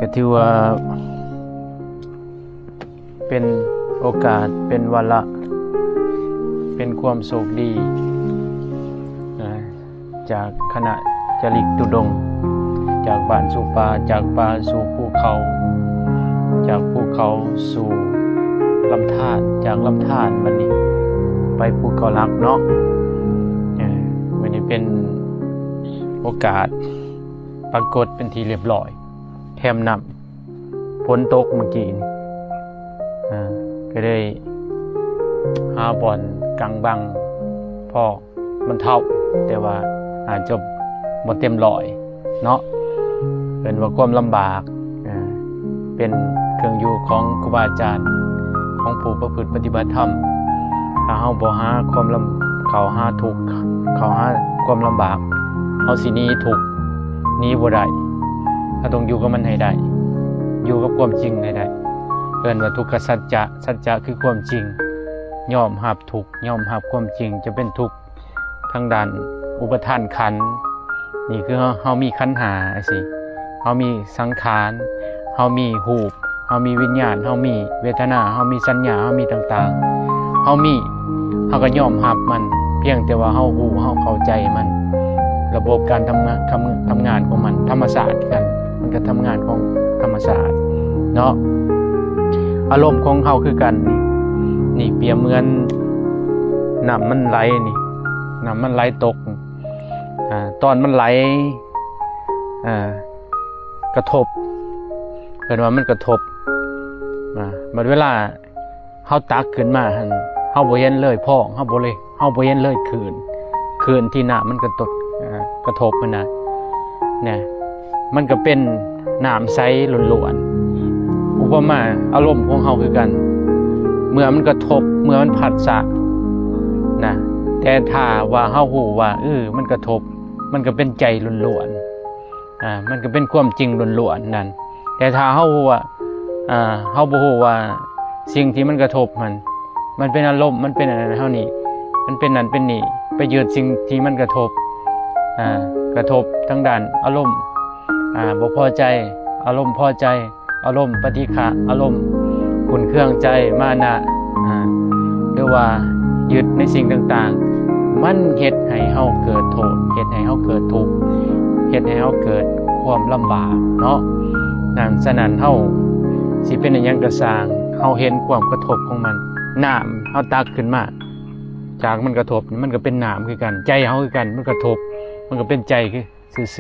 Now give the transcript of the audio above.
ก็ถือว่าเป็นโอกาสเป็นวาระเป็นความโชคดีจากคณะจริกตุดงค์จากบ้านสู่ป่าจากป่าสู่ภูเขาจากภูเขาสู่ลำธารจากลำธารบัดนี้ไปภูเกาลักเนาะวันนี้เป็นโอกาสปรากฏเป็นที่เรียบร้อยแถมนำฝนตกเมื่อกี้นี่ก็ได้หาบ่อนกลางบังพ่อมันเท่าแต่ว่าอาจจะบ่เต็มร้อยเนาะเป็นว่าความลำบากเป็นเครื่องอยู่ของครูบาอาจารย์ของผู้ประพฤติปฏิบัติธรรมถ้าเฮาบ่หาความเขาหาทุกข์เขาหาความลำบากเฮาสิหนีทุกข์หนีบ่ได้ถ้าต้องอยู่กับมันให้ได้อยู่กับความจริงให้ได้เอิ้นว่าทุกขสัจจะสัจจะคือความจริงยอมรับทุกข์ยอมรับความจริงจะเป็นทุกข์ทางด้านอุปทานขันธ์นี่คือเฮามีขันธ์ห้าสิเฮามีสังขารเฮามีรูปเฮามีวิญญาณเฮามีเวทนาเฮามีสัญญาเฮามีต่างๆเฮาก็ยอมรับมันเพียงแต่ว่าเฮารู้เฮาเข้าใจมันระบบการทำงานของมันธรรมศาสตร์กันมันก็ทำงานของธรรมศาสตร์เนาะอารมณ์ของเฮาคือกันนี่เปรียบเหมือนน้ำมันไหลนี่น้ำมันไหลตกตอนมันไหลกระทบเห็นว่ามันกระทบบัดเวลาเฮาตักขึ้นมาหั่นเฮาบ่เห็นเลยพ่อเฮาบ่เห็นเลยคลื่นที่น้ำมันกระทบมันน่ะเนี่ยมันก็เป็นน้ำใสล้วนๆอุปมาอารมณ์ของเฮาคือกันเมื่อมันกระทบเมื่อมันผัสสะนะแต่ถ้าว่าเฮาฮู้ว่ามันกระทบมันก็เป็นใจล้วนๆมันก็เป็นความจริงล้วนๆนั่นแต่ถ้าเฮาฮู้ว่าเฮาบ่ฮู้ว่าสิ่งที่มันกระทบมันเป็นอารมณ์มันเป็นอะไรเฮานี่มันเป็นนั่นเป็นนี่ไปยึดสิ่งที่มันกระทบทางด้านอารมณ์บ่พอใจอารมณ์พอใจอารมณ์ปฏิฆะอารมณ์ขุ่นเคืองใจมานะหรือว่ายึดในสิ่งต่างๆมันเฮ็ดให้เฮาเกิดโทษเฮ็ดให้เฮาเกิดทุกข์เฮ็ดให้เฮาเกิดความลำบากเนาะนั่นฉะนั้นเฮาสิเป็นอิหยังก็สร้างเฮาเห็นความกระทบของมันน้ำเฮาตักขึ้นมาจากมันกระทบมันก็เป็นน้ำคือกันใจเฮาคือกันมันกระทบมันก็เป็นใจคือ